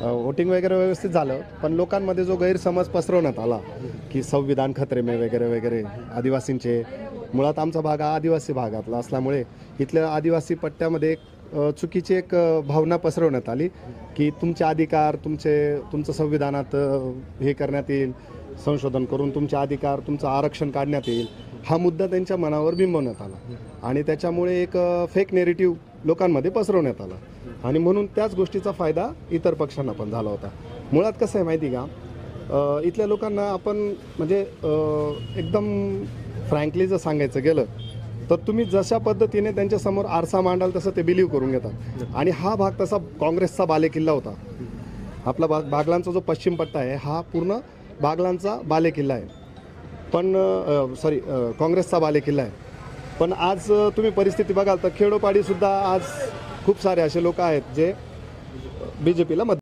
Voting वगैरे व्यवस्थित झालं, पण लोकांमध्ये जो गैरसमज पसरवण्यात आला की संविधान खतरे में वगैरे वगैरे आदिवासींचे, मुळात आमचा भाग हा आदिवासी भागातला असल्यामुळे इथल्या आदिवासी पट्ट्यामध्ये चुकीची एक भावना पसरवण्यात आली की तुमचे अधिकार तुमचं संविधानात हे करण्यात येईल, संशोधन करून तुमचे अधिकार तुमचं आरक्षण काढण्यात येईल, हा मुद्दा त्यांच्या मनावर बिंबवण्यात आला आणि त्याच्यामुळे एक फेक नेरेटिव्ह लोकांमध्ये पसरवण्यात आला आणि म्हणून त्याच गोष्टीचा फायदा इतर पक्षांना पण झाला होता. मुळात कसं आहे माहिती का, इथल्या लोकांना आपण म्हणजे एकदम फ्रँकली जर सांगायचं गेलं तर तुम्ही जशा पद्धतीने त्यांच्यासमोर आरसा मांडाल तसं ते बिलीव्ह करून घेतात आणि हा भाग तसा काँग्रेसचा बालेकिल्ला होता. आपला बागलांचा जो पश्चिम पट्टा आहे हा पूर्ण बागलांचा बालेकिल्ला आहे, पण काँग्रेसचा बालेकिल्ला आहे. पण आज तुम्ही परिस्थिती बघाल तर खेडोपाडीसुद्धा आज खूप सारे असे लोक आहेत जे BJPला मत